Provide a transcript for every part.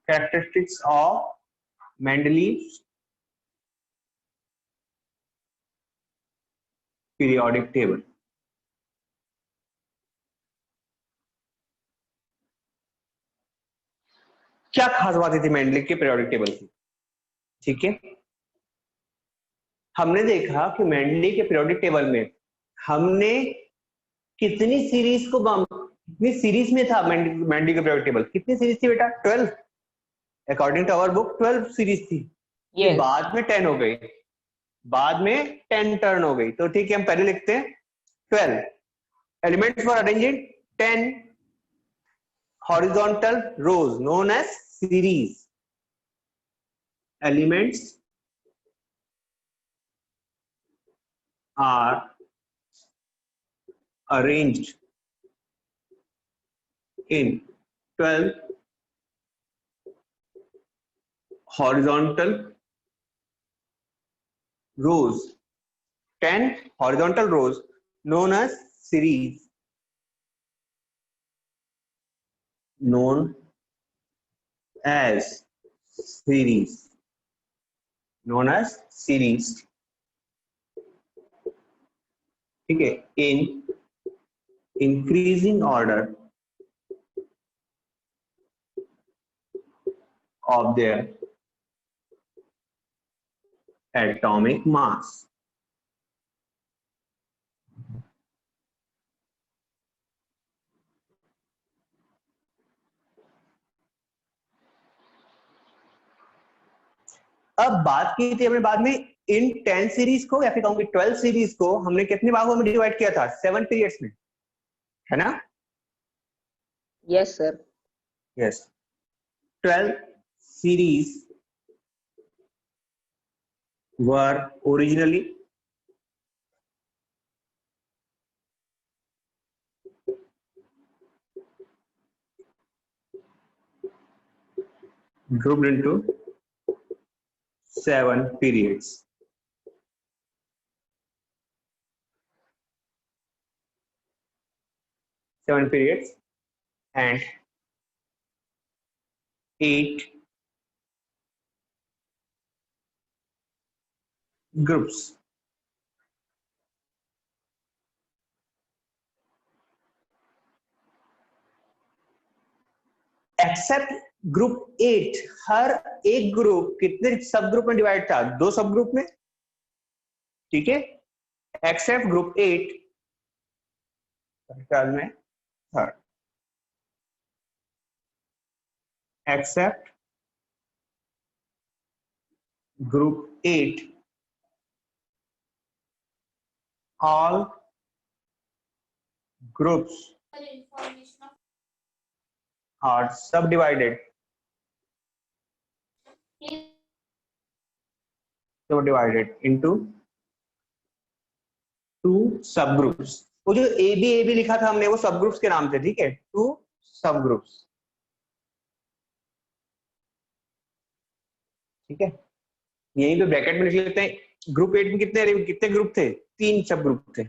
characteristics of Mendeleev's periodic table. क्या खास बात थी मेंडलीव के पीरियोडिक टेबल की? ठीक है, हमने देखा कि मेंडलीव के पीरियोडिक टेबल में हमने कितनी सीरीज को कितनी सीरीज में था मेंडलीव का पीरियोडिक टेबल? कितनी सीरीज थी बेटा? 12। According to our book 12 series थी। yes. बाद में 10 हो गई, बाद में 10 टर्न हो गई। तो ठीक है, हम पहले लिखते हैं 12 elements for arranging 10 horizontal rows known as series. Elements are arranged in 12 horizontal rows, 10 horizontal rows known as series, known as series, known as series. ठीक है, in increasing order of their atomic mass. अब बात की थी हमने बाद में इन 10 series को या फिर कहूंगी 12 सीरीज को हमने कितने भागों में डिवाइड किया था? 7 पीरियड्स में, है ना? Yes sir. Yes, 12 series were originally grouped into 7 periods. Seven periods and 8 groups. Except group 8, हर एक ग्रुप कितने सब ग्रुप में डिवाइड था? 2 सब ग्रुप में, ठीक है? एक्सेप्ट ग्रुप 8 में third, except group 8 all groups are subdivided into 2 subgroups. वो जो ए बी लिखा था हमने, वो सबग्रुप्स के नाम थे, ठीक है? 2 सबग्रुप्स, ठीक है? यही तो ब्रैकेट में लिख लेते हैं। ग्रुप 8 में कितने ग्रुप थे? 3 सब ग्रुप थे।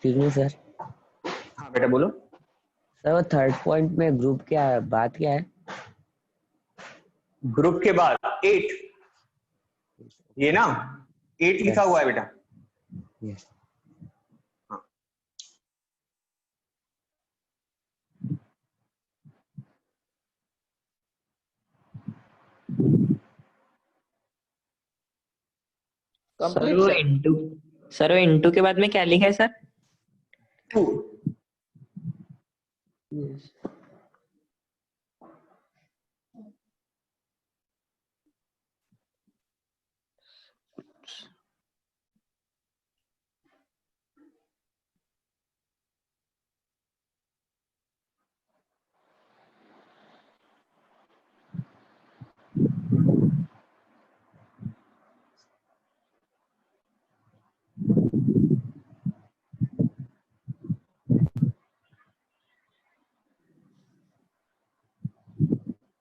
सर। हाँ बेटा बोलो। सर वो थर्ड पॉइंट में ग्रुप क्या है, बात क्या है? ग्रुप के बाद 8, ये ना 8 लिखा हुआ है बेटा। यस। सर वो इनटू के बाद में क्या लिखा है सर? 2।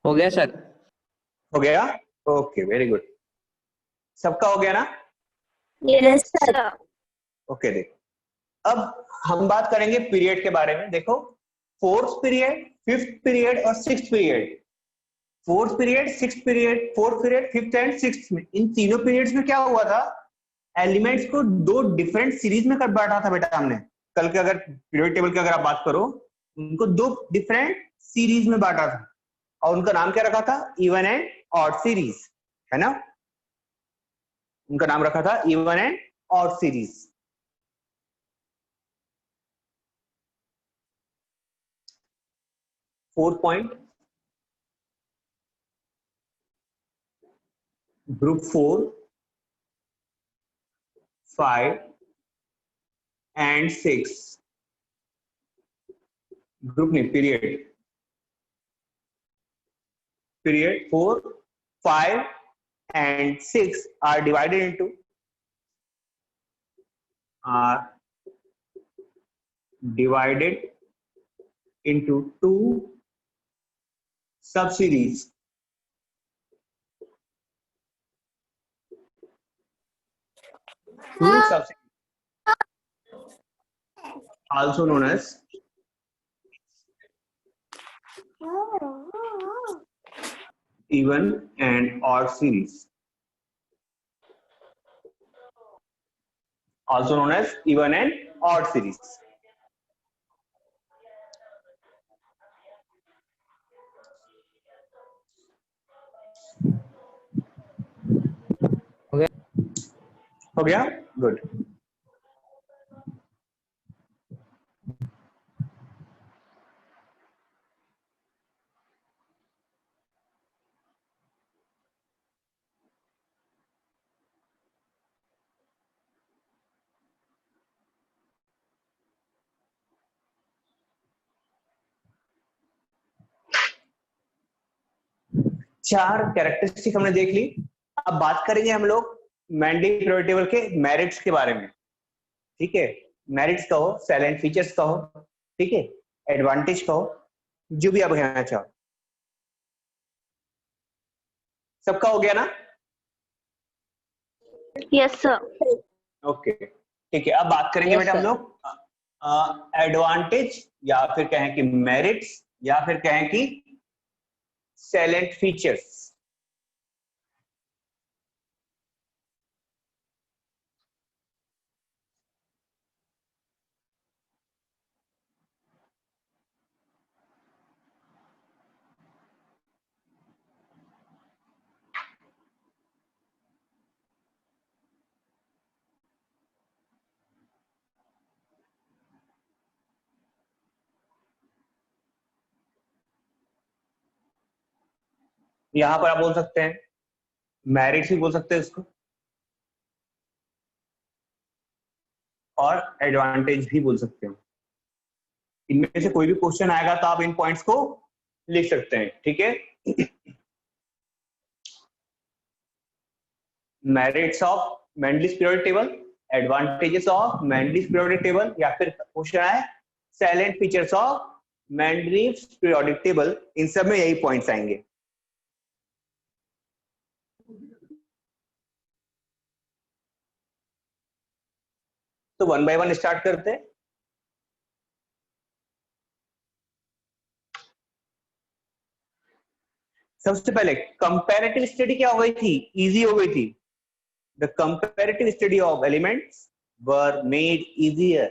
हो गया सर। हो गया? Okay, very good. सबका हो गया ना? Yes sir. ओके, देखो अब हम बात करेंगे पीरियड के बारे में। देखो, फोर्थ पीरियड, फिफ्थ पीरियड और sixth period. Fourth period, sixth period, fourth period, fifth and sixth में, इन तीनों पीरियड्स में क्या हुआ था? एलिमेंट्स को दो डिफरेंट सीरीज में कर बांटा था बेटा हमने। कल के अगर पीरियड टेबल की अगर आप बात करो, उनको दो डिफरेंट सीरीज में बांटा था और उनका नाम क्या रखा था? इवन एंड ऑड सीरीज, है ना? उनका नाम रखा था even and odd series. Fourth point, group 4, 5 and 6, group नहीं, period 4, 5 and 6 are divided into two subseries. Two subseries, also known as even and odd series. Also known as even and odd series. हो गया? Good. चार characteristic हमने देख ली। अब बात करेंगे हम लोग मैंडी पीरियोडिक टेबल के मेरिट्स के बारे में। ठीक है, मेरिट्स कहो, सैलेंट फीचर्स कहो, ठीक है, एडवांटेज कहो, जो भी आप कहना चाहो। सबका हो गया ना? Yes sir. ओके, ठीक है। अब बात करेंगे बेटा हम लोग एडवांटेज या फिर कहें कि मेरिट्स या फिर कहें कि सैलेंट फीचर्स। यहां पर आप बोल सकते हैं मेरिट्स भी बोल सकते हैं इसको, और एडवांटेज भी बोल सकते हो। इनमें से कोई भी क्वेश्चन आएगा तो आप इन पॉइंट्स को लिख सकते हैं, ठीक है। Merits of Mendeleev's periodic table, advantages of Mendeleev's periodic table, या फिर क्वेश्चन है silent features of Mendeleev's periodic table. इन सब में यही पॉइंट्स आएंगे। तो वन बाय वन स्टार्ट करते हैं। सबसे पहले कंपैरेटिव स्टडी क्या हो गई थी? इजी हो गई थी। The comparative study of elements were made easier.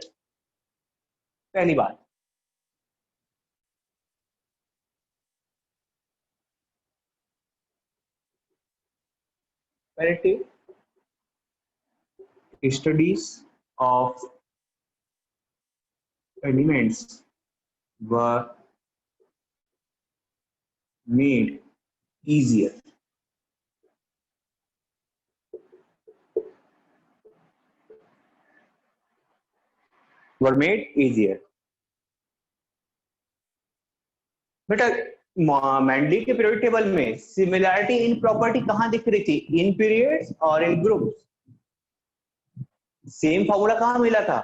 पहली बात। Comparative studies of elements were made easier. Were made easier. बेटा मैंडली के पीरियोडिक टेबल में सिमिलैरिटी इन प्रॉपर्टी कहां दिख रही थी? इन पीरियड्स और इन ग्रुप्स। सेम फॉर्मूला कहां मिला था?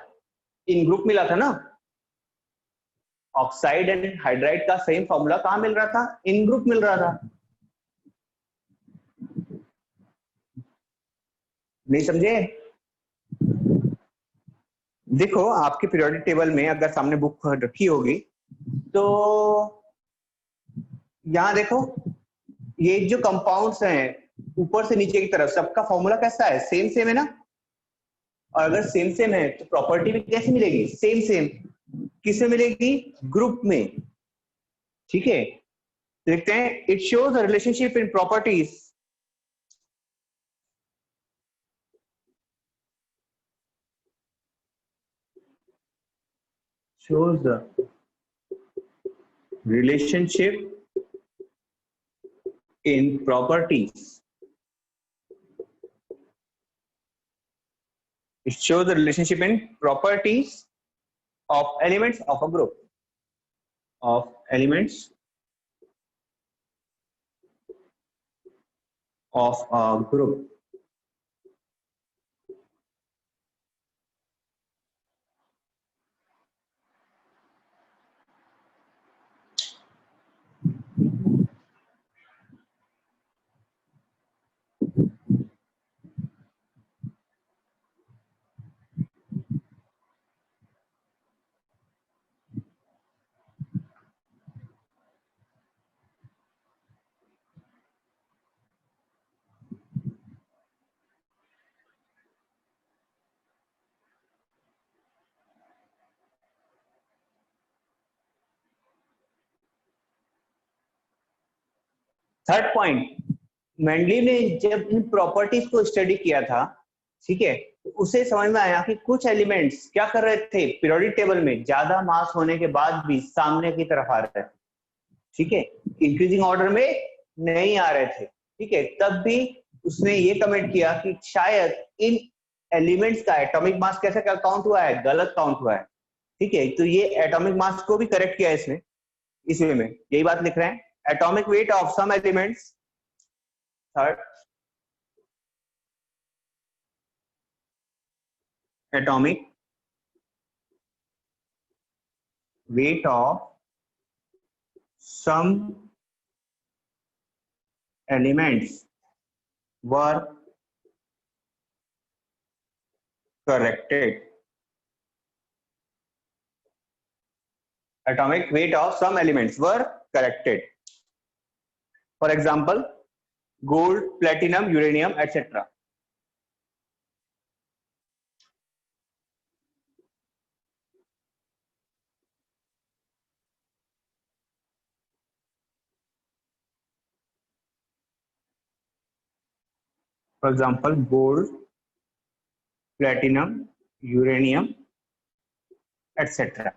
इन ग्रुप मिला था ना। ऑक्साइड एंड हाइड्राइड का सेम फॉर्मूला कहाँ मिल रहा था? इन ग्रुप मिल रहा था। नहीं समझे? देखो आपके पीरियोडिक टेबल में अगर सामने बुक रखी होगी तो यहाँ देखो, ये जो कंपाउंड्स हैं ऊपर से नीचे की तरफ सबका फॉर्मूला कैसा है? सेम सेम है ना? और अगर सेम सेम है तो प्रॉपर्टी भी कैसे मिलेगी? Same same. किसमें मिलेगी? ग्रुप में। ठीक है, देखते हैं। It shows a relationship in properties shows the relationship in properties. It shows the relationship in properties of elements of a group. Of elements of a group. Third point, Mendeley ने जब इन properties को study किया था, ठीक है, तो उसे समझ में आया कि कुछ एलिमेंट्स क्या कर रहे थे पीरियोडिक टेबल में, ज्यादा मास होने के बाद भी सामने की तरफ आ रहे थे। ठीक है, इंक्रीजिंग ऑर्डर में नहीं आ रहे थे। ठीक है, तब भी उसने ये कमेंट किया कि शायद इन एलिमेंट्स का एटॉमिक मास कैसे काउंट हुआ है? गलत काउंट हुआ है। ठीक है, तो ये एटॉमिक मास को भी करेक्ट किया इसने, इस वे में यही बात लिख रहे हैं। Atomic weight of some elements, third, atomic weight of some elements were corrected. Atomic weight of some elements were corrected. For example, gold, platinum, uranium, etc. For example, gold, platinum, uranium, etc.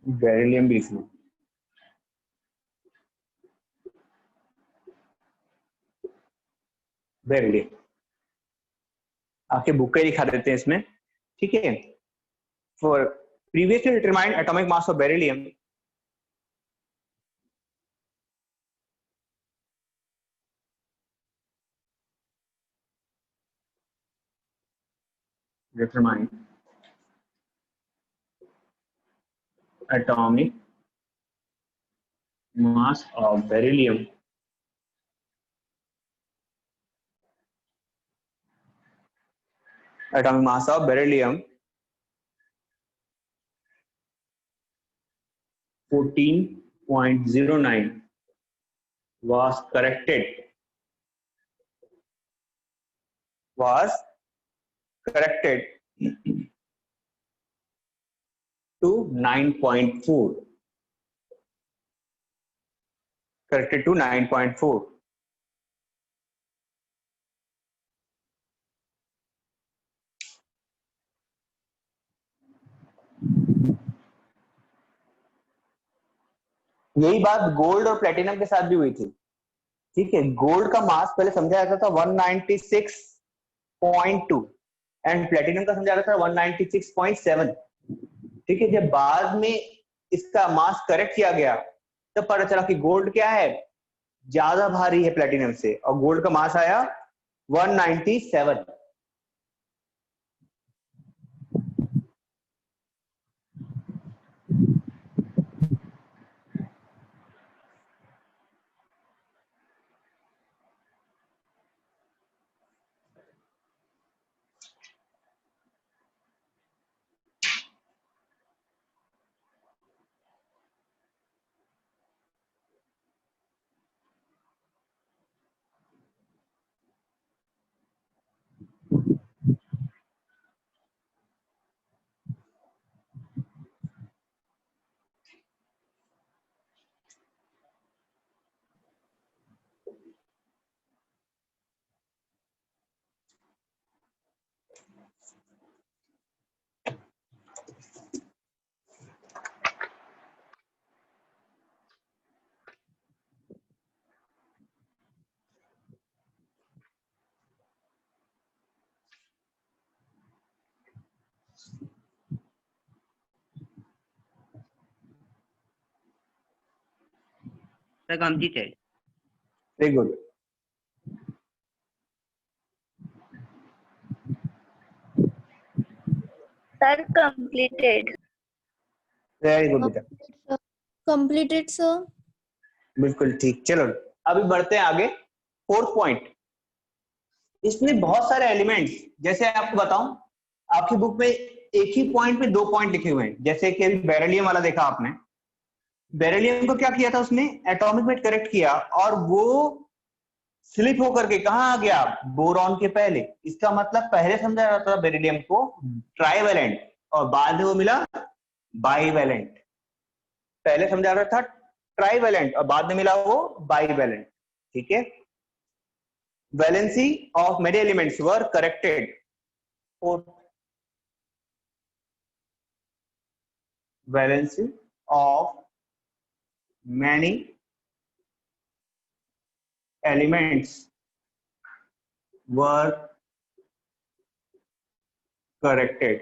Beryllium भी इसमें, beryllium आपके book का दिखा देते हैं इसमें। ठीक है, for previously determined atomic mass of beryllium determined atomic mass of beryllium atomic mass of beryllium 14.09 was corrected to 9.4, corrected to 9.4. यही बात गोल्ड और प्लेटिनम के साथ भी हुई थी। ठीक है, गोल्ड का मास पहले समझा जाता था 196.2 एंड प्लेटिनम का समझा जाता था 196.7। ठीक है, जब बाद में इसका मास करेक्ट किया गया तब पता चला कि गोल्ड क्या है, ज्यादा भारी है प्लेटिनम से, और गोल्ड का मास आया 197। Sir completed. Very good. Sir, completed. Very good बेटा, Completed, sir. बिल्कुल ठीक। चलो अभी बढ़ते हैं आगे। फोर्थ पॉइंट, इसमें बहुत सारे एलिमेंट्स, जैसे आपको बताऊं, आपकी बुक में एक ही पॉइंट पे 2 पॉइंट लिखे हुए हैं। जैसे कि अभी बेरिलियम वाला देखा आपने, बेरिलियम को क्या किया था उसने, एटॉमिक वेट करेक्ट किया और वो स्लिप होकर के कहां आ गया, बोरॉन के पहले। इसका मतलब पहले समझा जाता था बेरिलियम को ट्राइवेलेंट और बाद में वो मिला बाईवेलेंट। पहले समझा रहा था ट्राइवेलेंट और बाद में मिला वो बाईवेलेंट। ठीक है, valency of many elements were corrected. Valency of many elements were corrected.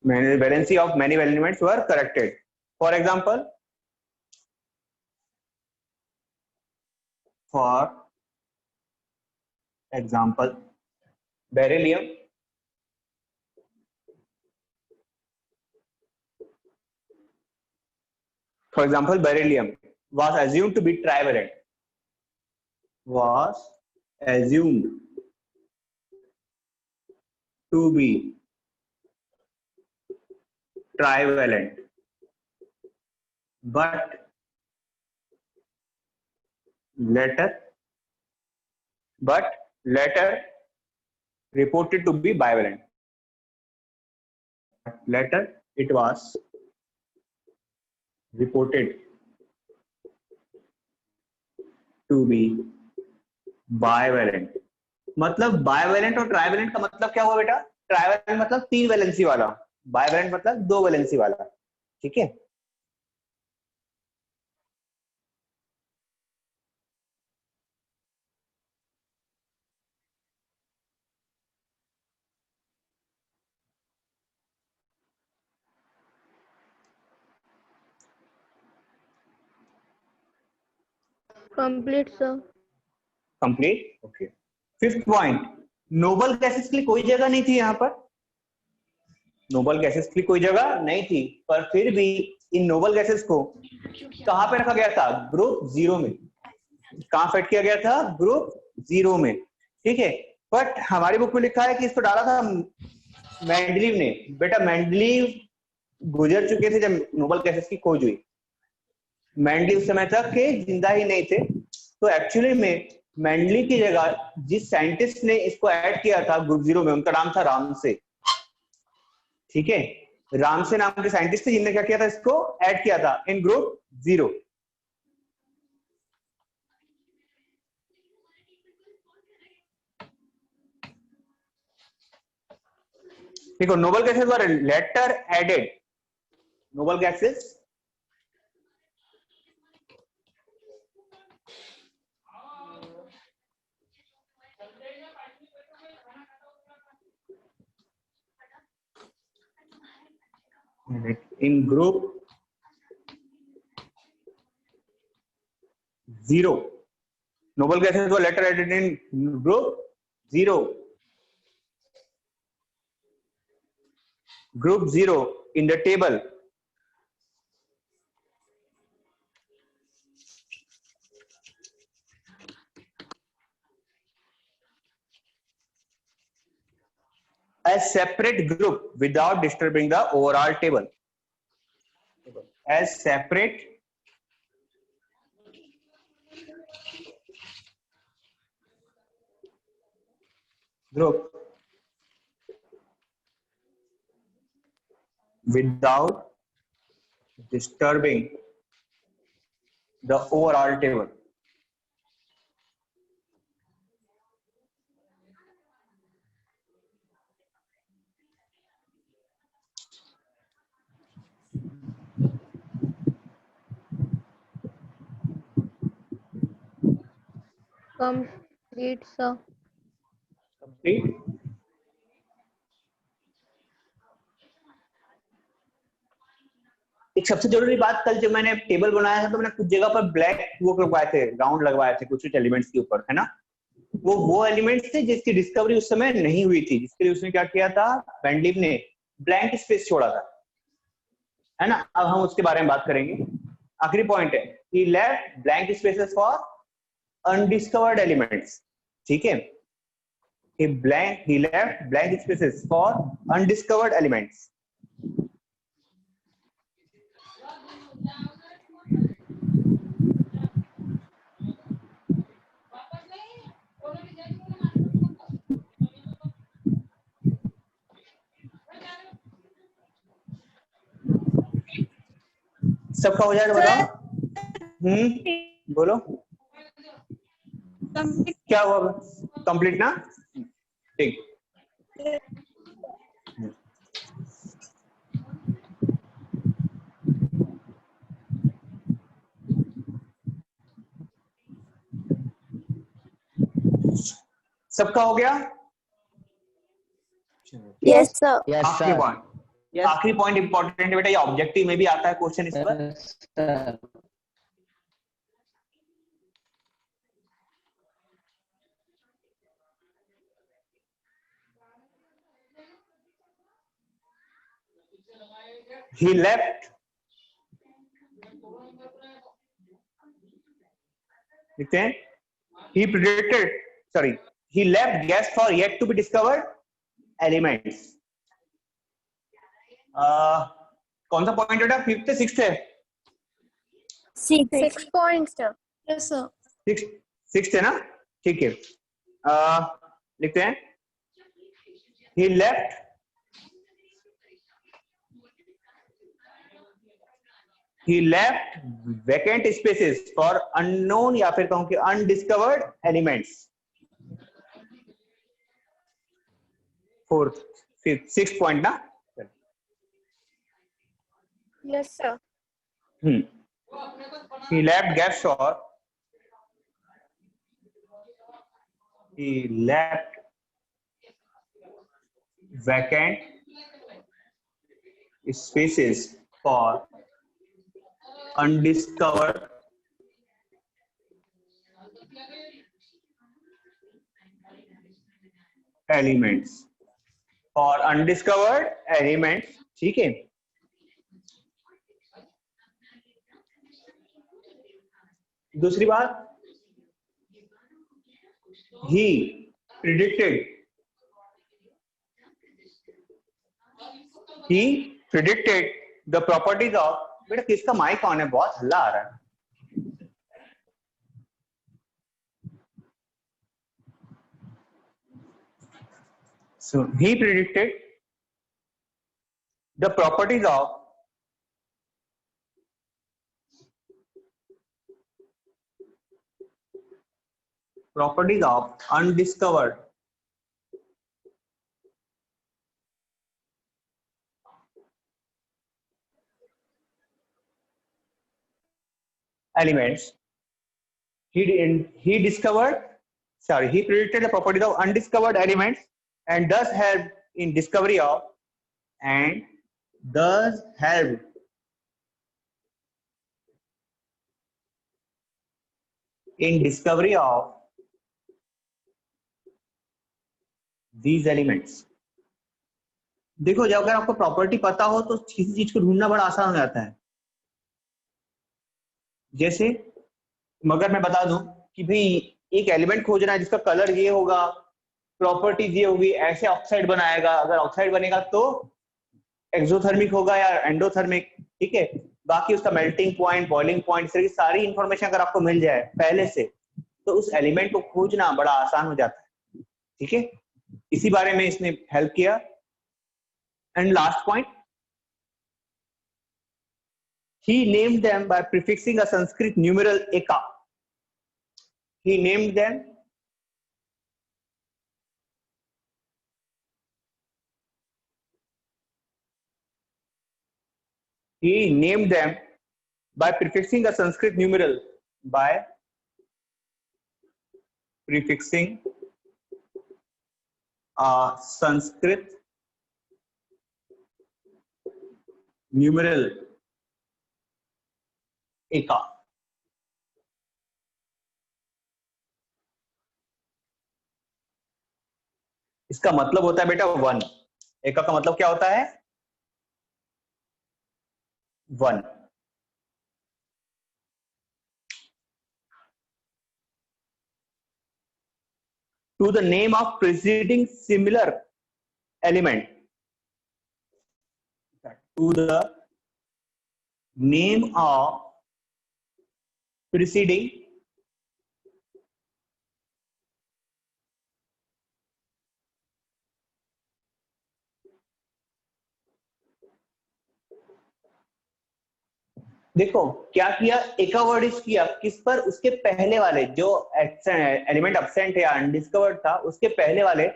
Valency of many elements were corrected. For example, beryllium was assumed to be trivalent. Was assumed to be trivalent, but later reported to be bivalent. Later it was reported to be bivalent. मतलब bivalent और trivalent का मतलब क्या हुआ बेटा, trivalent मतलब 3 valency वाला, bivalent मतलब 2 वैलेंसी वाला। ठीक है, Complete, sir. Complete. Okay, fifth point, noble gases की कोई जगह नहीं थी यहाँ पर, नोबल गैसेस की कोई जगह नहीं थी, पर फिर भी इन नोबल गैसेस को कहां पे रखा गया था, ग्रुप 0 में। कहां फिट किया गया था, ग्रुप 0 में। ठीक है, बट हमारी बुक में लिखा है कि इसको डाला था मेंडलीव ने। बेटा मेंडलीव गुजर चुके थे जब नोबल गैसेस की खोज हुई, मेंडलीव उस समय तक के जिंदा ही नहीं थे। तो एक्चुअली में मेंडली की जगह जिस साइंटिस्ट ने इसको ऐड किया था ग्रुप 0 में, उनका नाम था रामसे। ठीक है, रामसे नाम के साइंटिस्ट थे जिनने क्या किया था, इसको ऐड किया था इन ग्रुप 0। देखो, noble gases were later added. Noble gases in group 0 noble gases were later added in group 0 group 0 in the table as separate group without disturbing the overall table as separate group without disturbing the overall table. Complete, sir. Complete. एक सबसे जरूरी बात, कल जब मैंने table बनाया था तो मैंने कुछ जगह पर ब्लैक वो लगवाए थे, राउंड लगवाए थे कुछ एलिमेंट्स के ऊपर, है ना। वो एलिमेंट्स थे जिसकी डिस्कवरी उस समय नहीं हुई थी, जिसके लिए उसने क्या किया था, वेंडलिव ने ब्लैंक स्पेस छोड़ा था, है ना। अब हम उसके बारे में बात करेंगे। आखिरी पॉइंट है, he left blank spaces for undiscovered elements, ठीक है। he left blank spaces for undiscovered elements. सबका हो जाएगा, बताओ। बोलो क्या हुआ, कंप्लीट ना, ठीक। सबका हो गया? Yes, sir. Yes, आखिरी sir. पॉइंट, आखिरी पॉइंट इंपॉर्टेंट है बेटा, ये ऑब्जेक्टिव में भी आता है क्वेश्चन इस पर। Yes, sir. He left, लिखते हैं, he predicted, sorry, he left gas for yet to be discovered elements. कौन सा पॉइंट बेटा, फिफ्थ है सिक्स्थ है? 6 points, sir. Yes, sir. Sixth है ना, ठीक है। लिखते हैं, he left vacant spaces for unknown या फिर कहूं कि undiscovered elements. Fourth, fifth, sixth point ना। Yes, sir. He left gaps for vacant spaces for undiscovered elements, ठीक है। दूसरी बात, he predicted the properties of, बेटा किसका माइक ऑन है, बहुत हल्ला आ रहा है। So he predicted the properties of undiscovered elements. He predicted the properties of undiscovered elements and thus helped in discovery of and thus helped in discovery of these elements. देखो जब अगर आपको property पता हो तो किसी चीज को ढूंढना बड़ा आसान हो जाता है. जैसे मगर मैं बता दूं कि भाई एक एलिमेंट खोजना है जिसका कलर ये होगा, प्रॉपर्टीज ये होगी, ऐसे ऑक्साइड बनाएगा, अगर ऑक्साइड बनेगा तो एक्सोथर्मिक होगा या एंडोथर्मिक, ठीक है. बाकी उसका मेल्टिंग पॉइंट, बॉइलिंग पॉइंट, इस तरह की सारी इंफॉर्मेशन अगर आपको मिल जाए पहले से तो उस एलिमेंट को खोजना बड़ा आसान हो जाता है, ठीक है. इसी बारे में इसने हेल्प किया. And last point, he named them by prefixing a Sanskrit numeral eka. He named them by prefixing a Sanskrit numeral, by prefixing a Sanskrit numeral एका. इसका मतलब होता है बेटा 1. एका का मतलब क्या होता है? 1. To the name of preceding similar element. To the name of preceding देखो क्या किया, एका वर्ड यूज किया किस पर? उसके पहले वाले जो एलिमेंट एब्सेंट या अनडिस्कवर्ड था उसके पहले वाले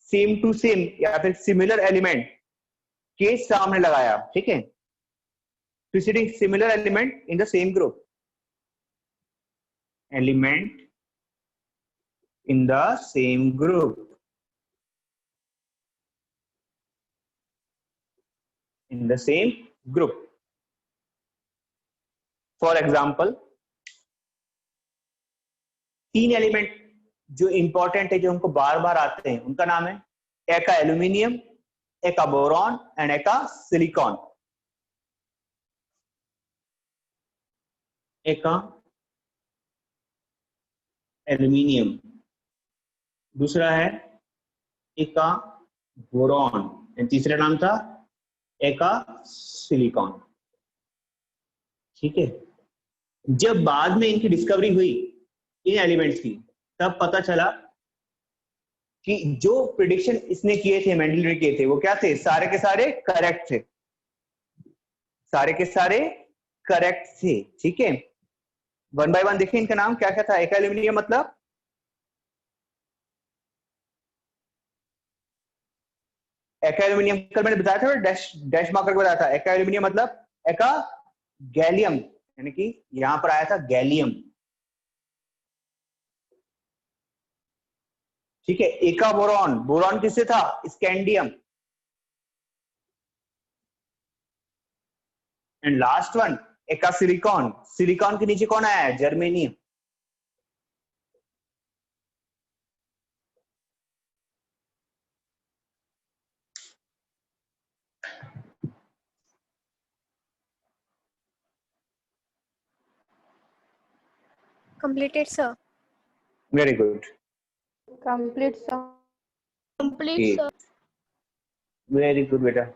सेम टू सेम या फिर सिमिलर एलिमेंट के सामने लगाया, ठीक है. preceding similar element in the same group, element in the same group, in the same group. For example, 3 element जो इंपॉर्टेंट है, जो हमको बार बार आते हैं, उनका नाम है एका एल्यूमिनियम, एका बोरॉन एंड एका सिलिकॉन. एका एल्यूमिनियम, दूसरा है एका बोरॉन एंड तीसरा नाम था एका सिलिकॉन, ठीक है. जब बाद में इनकी डिस्कवरी हुई इन एलिमेंट्स की, तब पता चला कि जो प्रिडिक्शन इसने किए थे, मेंडल ने किए थे, वो क्या थे? सारे के सारे करेक्ट थे, सारे के सारे करेक्ट थे, ठीक है. 1 बाय 1 देखिए इनका नाम क्या क्या था. एका एल्यूमिनियम मतलब एका एल्यूमिनियम कल मैंने बताया था, डैश मार्कर बताया था. एका एल्यूमिनियम मतलब एका गैलियम, यानी कि यहां पर आया था गैलियम, ठीक है. एका बोरॉन, बोरॉन किससे था? स्कैंडियम. एंड लास्ट वन एका सिलिकॉन, सिलिकॉन के नीचे कौन आया है? Germanium. Completed, sir. Very good. Complete, sir. Complete, sir. Very good बेटा.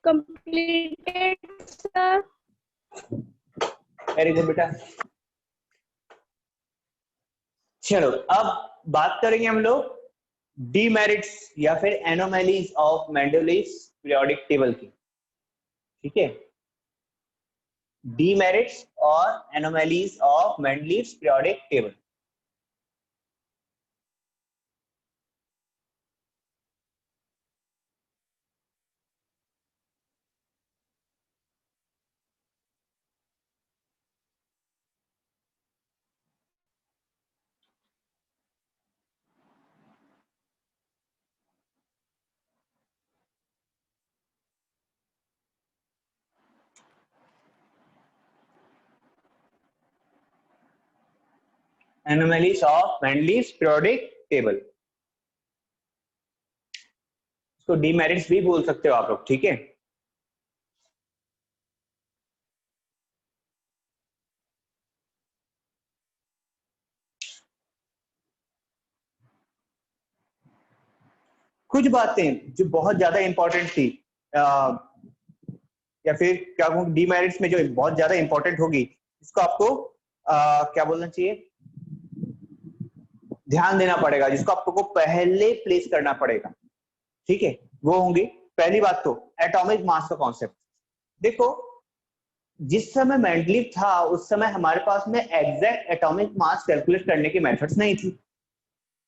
Completed, sir. वेरी गुड बेटा. चलो अब बात करेंगे हम लोग डीमेरिट्स या फिर anomalies of Mendeleev's periodic table की, ठीक है, डीमेरिट्स और anomalies of Mendeleev's periodic table. Anomalies of Mendeleev's periodic table, इसको डीमेरिट्स भी बोल सकते हो आप लोग, ठीक है। कुछ बातें जो बहुत ज्यादा इंपॉर्टेंट थी, या फिर क्या कहूँ, डीमेरिट्स में जो बहुत ज्यादा इंपॉर्टेंट होगी, इसको आपको क्या बोलना चाहिए, ध्यान देना पड़ेगा, जिसको आपको पहले प्लेस करना पड़ेगा, ठीक है। वो होंगी, पहली बात तो एटॉमिक मास का कॉन्सेप्ट। देखो, जिस समय मेंडलीव था उस समय हमारे पास में एग्जैक्ट एटॉमिक मास कैलकुलेट करने की मेथड्स नहीं थी,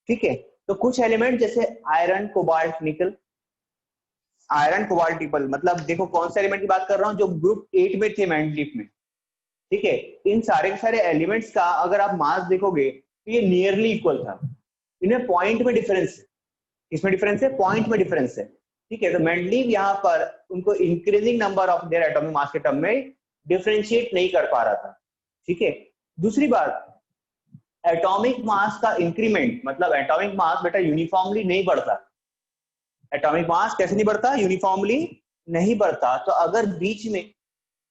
ठीक है। तो कुछ एलिमेंट जैसे आयरन, कोबाल्ट, निकल, आयरन, कोबाल्ट, निकल, मतलब देखो कौन से एलिमेंट की बात कर रहा हूँ, जो ग्रुप 8 में थे मेंडलीव में, ठीक है। इन सारे के सारे एलिमेंट्स का अगर आप मास देखोगे तो ये नियरली इक्वल था, इनमें पॉइंट में डिफरेंस है। किसमें डिफरेंस है? पॉइंट में डिफरेंस है, ठीक है। तो मेंडलीव यहाँ पर उनको increasing number of their atomic mass के टर्म में डिफरेंशिएट नहीं कर पा रहा था, ठीक है। दूसरी बात, एटॉमिक मास का इंक्रीमेंट, मतलब एटॉमिक मास बेटा यूनिफॉर्मली नहीं बढ़ता। एटॉमिक मास कैसे नहीं बढ़ता? यूनिफॉर्मली नहीं बढ़ता। तो अगर बीच में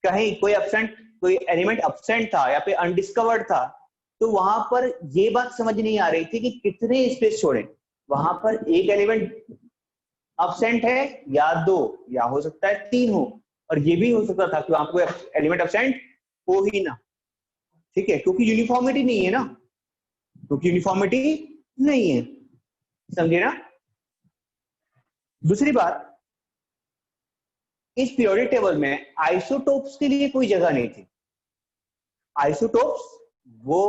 कहीं कोई एलिमेंट एब्सेंट था या फिर अनडिस्कवर्ड था, तो वहां पर ये बात समझ नहीं आ रही थी कि कितने स्पेस छोड़े। वहां पर एक एलिमेंट एब्सेंट है या 2, या हो सकता है 3 हो, और ये भी हो सकता था कि वहां पर कोई एलिमेंट एब्सेंट हो ही ना, ठीक है, क्योंकि यूनिफॉर्मिटी नहीं है ना, क्योंकि यूनिफॉर्मिटी नहीं है, समझे ना। दूसरी बात, इस पीरियोडिक टेबल में आइसोटोप्स के लिए कोई जगह नहीं थी। आइसोटोप्स, वो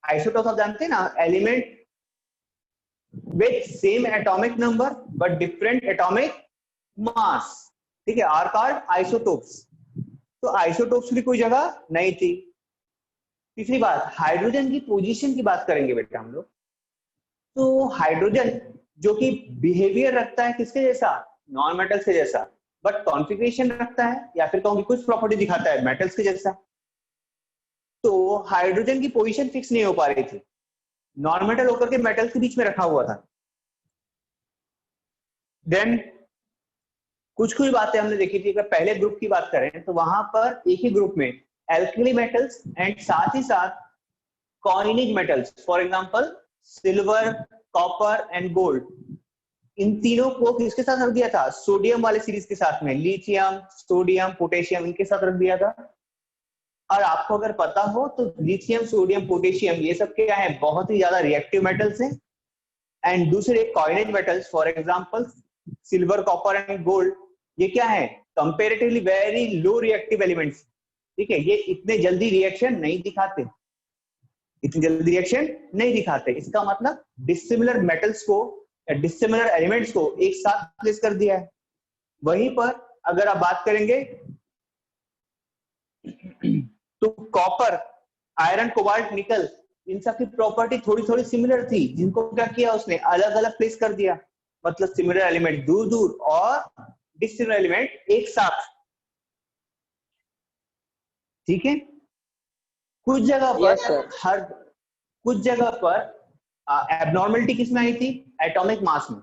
आइसोटोप्स आप जानते हैं ना, element with same atomic number but different atomic mass, ठीक है, आर कॉल्ड आइसोटोप्स। तो आइसोटोप्स की कोई जगह नहीं थी। तीसरी बात, हाइड्रोजन की पोजीशन की बात करेंगे बेटा हम लोग। तो हाइड्रोजन जो कि बिहेवियर रखता है किसके जैसा? नॉन मेटल्स के जैसा, बट कॉन्फ़िगरेशन रखता है या फिर कहूंगी कुछ प्रॉपर्टी दिखाता है मेटल्स के जैसा। तो हाइड्रोजन की पोजीशन फिक्स नहीं हो पा रही थी, नॉन मेटल होकर के मेटल्स के बीच में रखा हुआ था। देन कुछ बातें हमने देखी थी। अगर पहले ग्रुप की बात करें तो वहां पर एक ही ग्रुप में एल्कली मेटल्स एंड साथ ही साथ coinage metals, for example silver, copper and gold, इन तीनों को किसके साथ रख दिया था? सोडियम वाले सीरीज के साथ में, लिथियम, सोडियम, पोटेशियम, इनके साथ रख दिया था। और आपको अगर पता हो तो लिथियम, सोडियम, पोटेशियम ये सब क्या है? बहुत ही ज्यादा रिएक्टिव मेटल्स हैं। एंड दूसरे coinage metals, for example silver, copper and gold, ये क्या है? Comparatively very low reactive elements, ठीक है। ये इतने जल्दी रिएक्शन नहीं दिखाते, इतनी जल्दी रिएक्शन नहीं दिखाते। इसका मतलब डिसिमिलर मेटल्स को या डिसिमिलर एलिमेंट्स को एक साथ प्लेस कर दिया है। वहीं पर अगर आप बात करेंगे तो कॉपर, आयरन, कोबाल्ट, निकल, इन सब की प्रॉपर्टी थोड़ी थोड़ी सिमिलर थी, जिनको क्या किया उसने? अलग अलग प्लेस कर दिया। मतलब सिमिलर एलिमेंट दूर दूर और डिसिमिलर एलिमेंट एक साथ, ठीक है। कुछ जगह पर कुछ जगह पर एबनॉर्मलिटी किसमें आई थी? एटॉमिक मास में।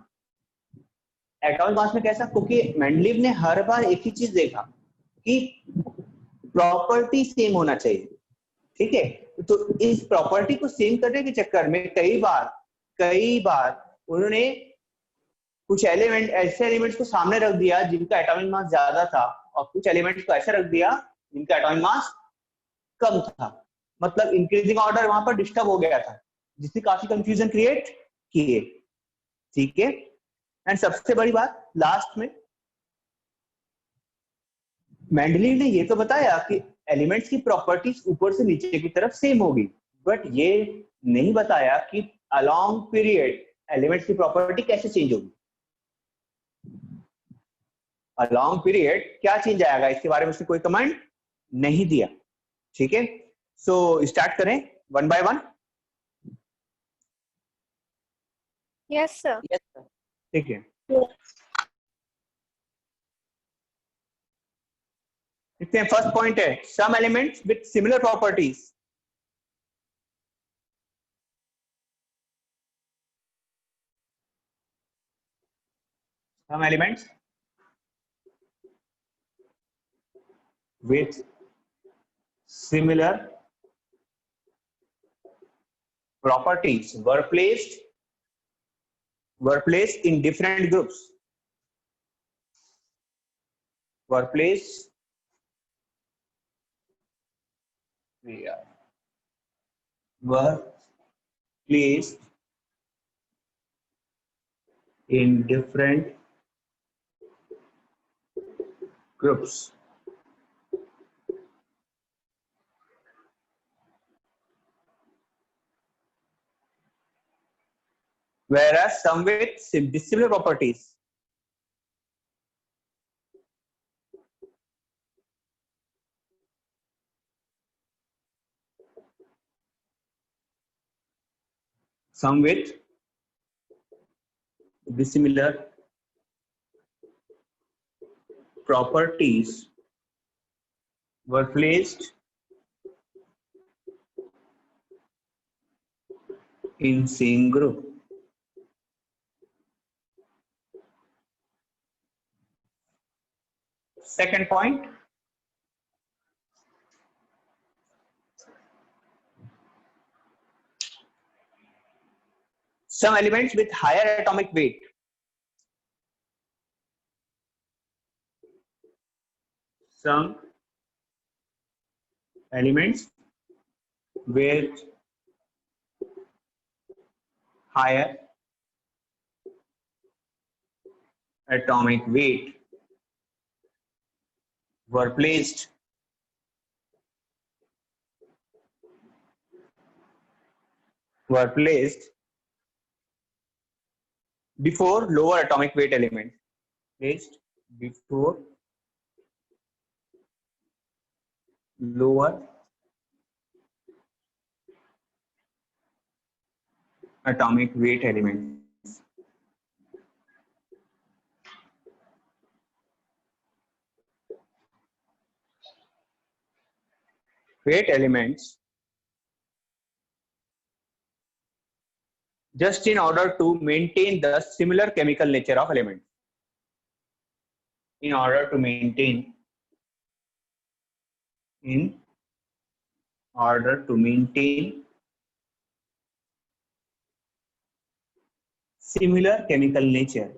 एटॉमिक मास में कैसा? क्योंकि मेंडलीव ने हर बार एक ही चीज देखा कि प्रॉपर्टी सेम होना चाहिए, ठीक है। तो इस प्रॉपर्टी को सेम करने के चक्कर में कई बार उन्होंने कुछ एलिमेंट, ऐसे एलिमेंट्स को सामने रख दिया जिनका एटॉमिक मास ज्यादा था, और कुछ एलिमेंट्स को ऐसे रख दिया जिनका एटॉमिक मास कम था। मतलब इंक्रीजिंग ऑर्डर वहां पर डिस्टर्ब हो गया था, जिसने काफी कंफ्यूजन क्रिएट किए, ठीक है। एंड सबसे बड़ी बात लास्ट में, मेंडली ने ये तो बताया कि एलिमेंट्स की प्रॉपर्टीज ऊपर से नीचे की तरफ सेम होगी, बट ये नहीं बताया कि अलोंग पीरियड एलिमेंट्स की प्रॉपर्टी कैसे चेंज होगी। अलोंग पीरियड क्या चेंज आएगा, इसके बारे में उसने कोई कमेंट नहीं दिया। ठीक है, सो स्टार्ट करें one by one. Yes, sir. Yes, sir. ठीक है, देखते हैं। फर्स्ट पॉइंट है some elements with similar properties. Some elements with similar properties were placed in different groups, were placed were placed in different groups. Whereas some with dissimilar properties. Some with dissimilar properties were placed in same group. Second point, some elements with higher atomic weight some elements with higher atomic weight were placed before lower atomic weight elements. Placed before lower atomic weight elements. Weight elements just in order to maintain the similar chemical nature of elements. In order to maintain similar chemical nature.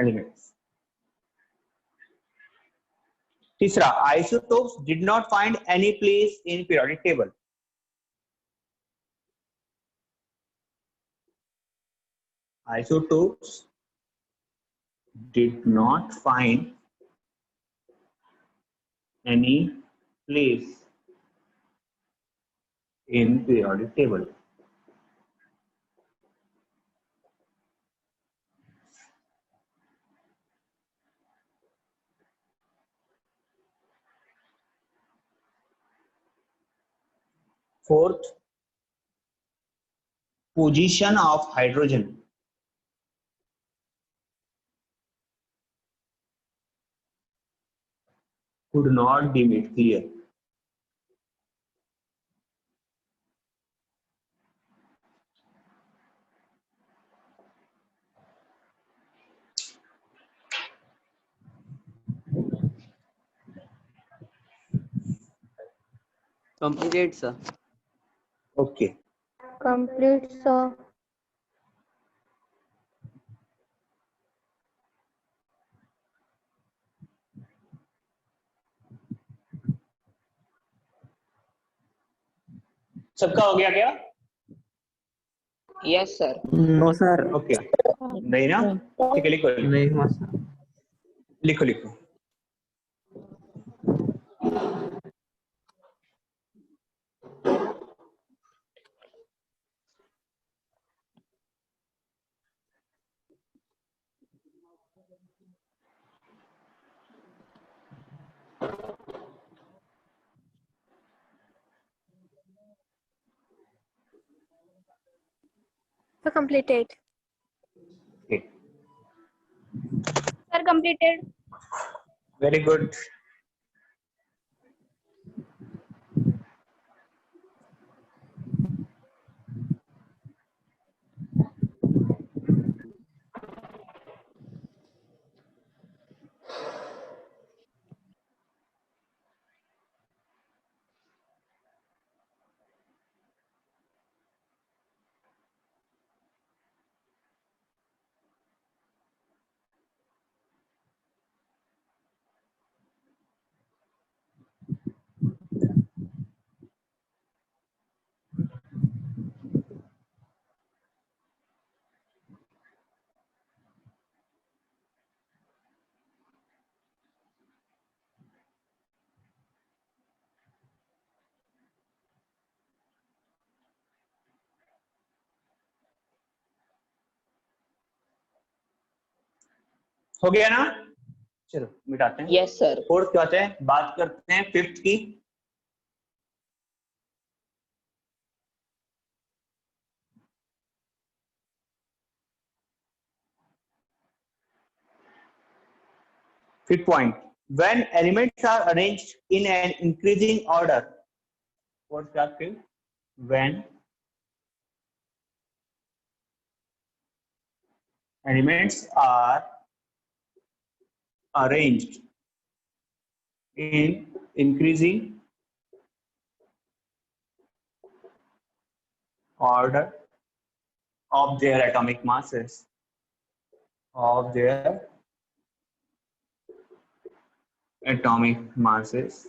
Elements. तीसरा, isotopes did not find any place in periodic table. Isotopes did not find any place in periodic table. Fourth, position of hydrogen could not be made clear. Completed, sir. Okay. Complete, sir. सबका हो गया क्या? Yes sir. No sir. Okay, नहीं ना, ठीक है, लिखो लिखो नहीं हुआ सर। लिखो लिखो। Sir, completed. Okay. Sir, completed. Very good. हो गया ना? चलो मिटाते हैं। Yes sir. फोर्थ क्या है, बात करते हैं फिफ्थ की। Fifth point, when elements are arranged in an increasing order. What's that thing? When elements are arranged in increasing order of their atomic masses. Of their atomic masses.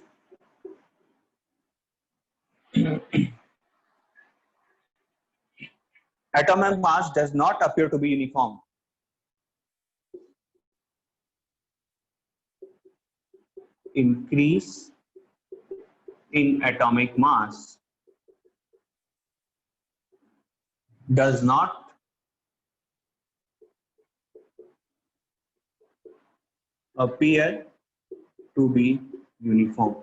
Atomic mass does not appear to be uniform. Increase in atomic mass does not appear to be uniform.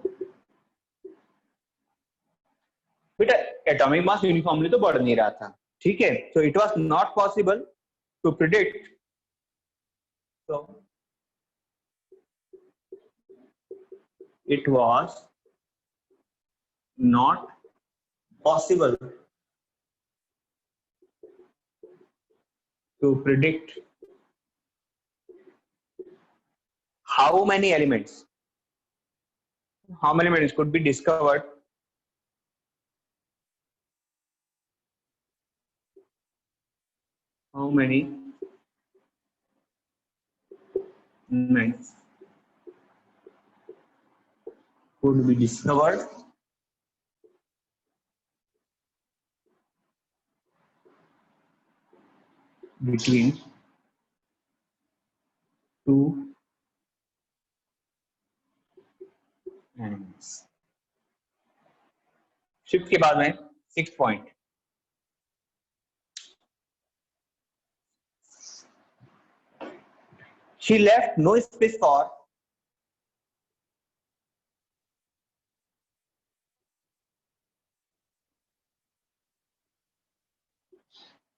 बेटा atomic mass uniformly तो बढ़ नहीं रहा था, ठीक है, so it was not possible to predict. So it was not possible to predict how many elements could be discovered between two elements. Shift के बाद में 6th point, she left no space for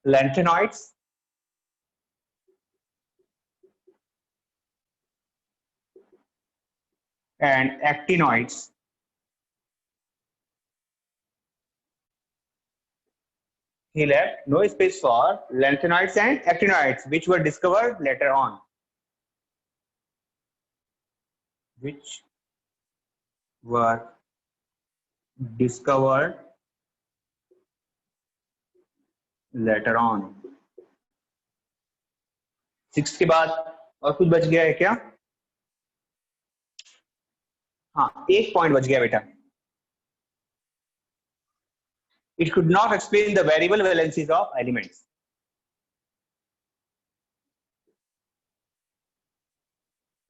lanthanoids and actinoids he left no space for lanthanoids and actinoids which were discovered later on. Which were discovered later on. 6 के बाद और कुछ बच गया है क्या? हाँ, एक पॉइंट बच गया बेटा। It could not explain the variable valencies of elements.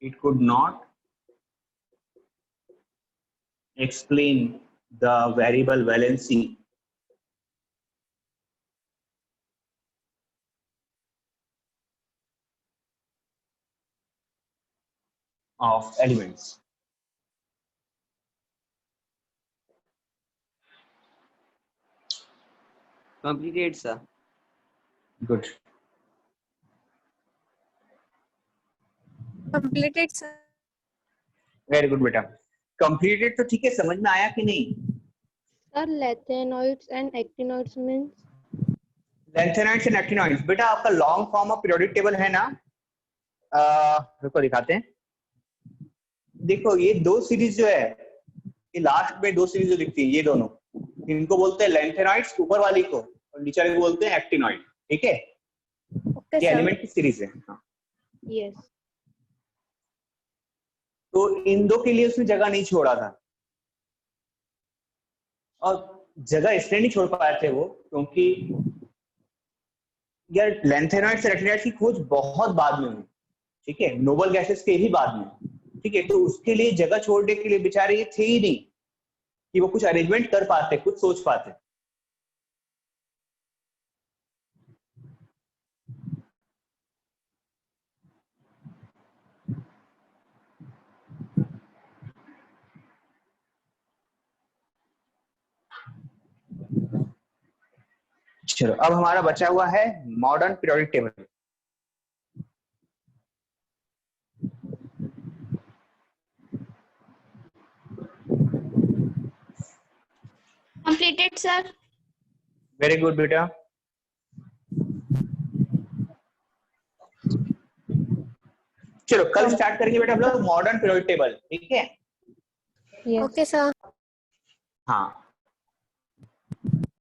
It could not explain the variable valency of elements. Completed, sir. Good. Completed, sir. Very good बेटा. Completed तो ठीक है, समझ में आया कि नहीं? Sir, lanthanoids and actinoids means? Lanthanoids and actinoids. बेटा आपका long form of periodic table है ना? रुको दिखाते हैं. देखो ये दो सीरीज जो है, ये लास्ट में दो सीरीज जो दिखती है, ये दोनों, इनको बोलते हैं लैंथेनॉइड्स, ऊपर वाली को, और नीचे वाली को बोलते हैं एक्टिनॉइड. ठीक है? Okay, ये sir. एलिमेंट की सीरीज है. हाँ. Yes. तो इन दो के लिए उसने जगह नहीं छोड़ा था, और जगह इसलिए नहीं छोड़ पाए थे वो, क्योंकि यार लैंथेनॉइड्स और एक्टिनॉइड्स की खोज बहुत बाद में हुई. ठीक है? नोबल गैसेस के ही बाद में. ठीक है? तो उसके लिए जगह छोड़ने के लिए बेचारे ये थे ही नहीं कि वो कुछ अरेंजमेंट कर पाते, कुछ सोच पाते. चलो अब हमारा बचा हुआ है modern periodic table. Completed, sir. Very good बेटा. चलो कल स्टार्ट करेंगे बेटा हम लोग मॉडर्न पीरियोडिक टेबल. ठीक है? Yes. Okay, sir. हाँ.